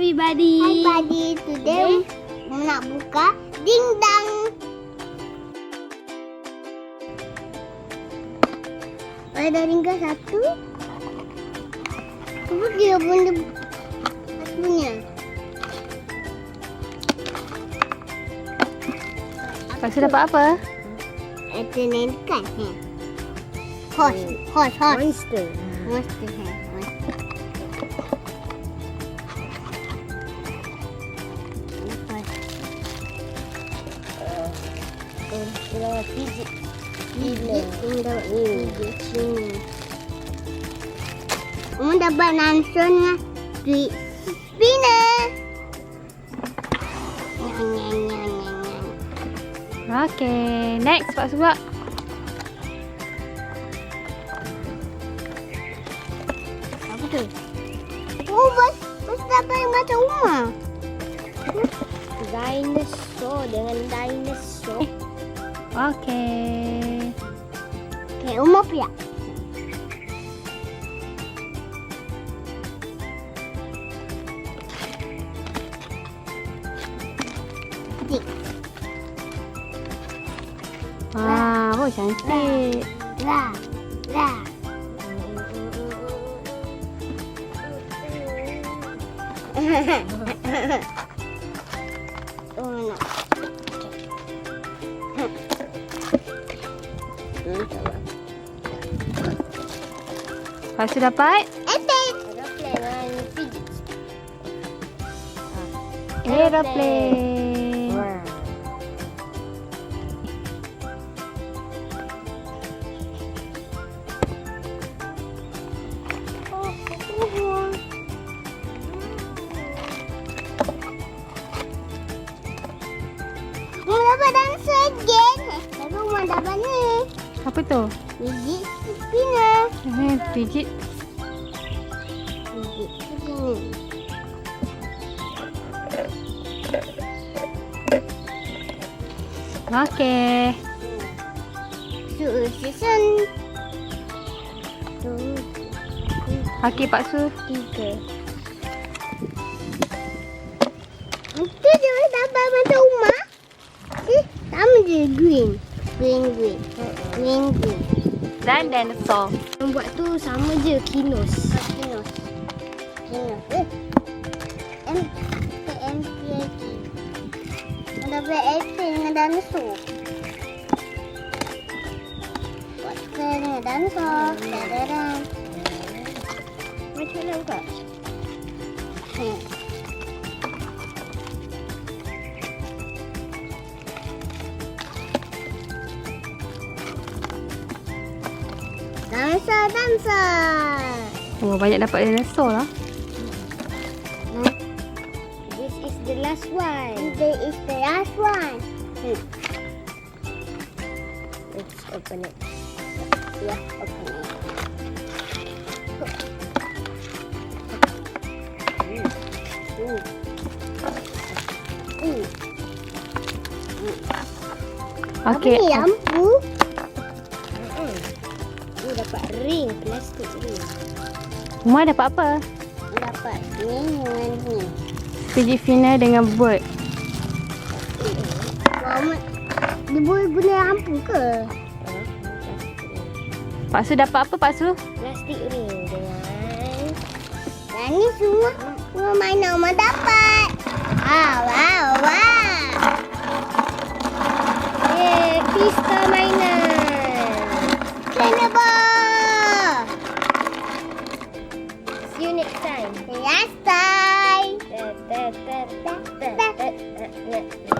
everybody. Hi buddy, today nak buka dingdang. Ada ringkas satu. Apa dia benda satunya? Lepas tu dapat apa? Ada nenkan. Horse. Monster. Monster. Pijit. Kamu dapat langsung di spinner. Okay, next Pak Subak. Apa tu? Oh, bos dapat yang macam umar. Dinosaur dengan dinosaur. Okay. Okay, umar pula. Oh cantik. Lah. Oh, no. Lepas tu dapat aeroplane. Mau dapat dancer again. Tapi mau dapat ni. Apa tu? Biji spinner. Pijit. Biji spinner. Okay. Susun. Okay Pak Su. 3. Itu dia dapat macam rumah. Sama je green. Green. Dan dinosaur. Yang buat tu sama je kinos. Kinos. MPAG. Dapat airplane dengan dinosaur. Buat dengan dinosaur. Dadadang. Macam mana buka? Dancer. Oh, banyak dapat dinosaur lah. This is the last one. Let's open it. Yeah, open it. Okay. Apa ni lampu? Dapat ring, plastik ring. Umar dapat apa? Dapat ni dengan ni. Pijit final dengan buat. Dia boleh guna lampu ke? Pak Su dapat apa Pak Su? Plastik ring dengan. Dan ni semua mainan Umar dapat. Wow. Pista mainan. Cannibal. See you next time. Last time. Da, da, da, da, da, da, da, da.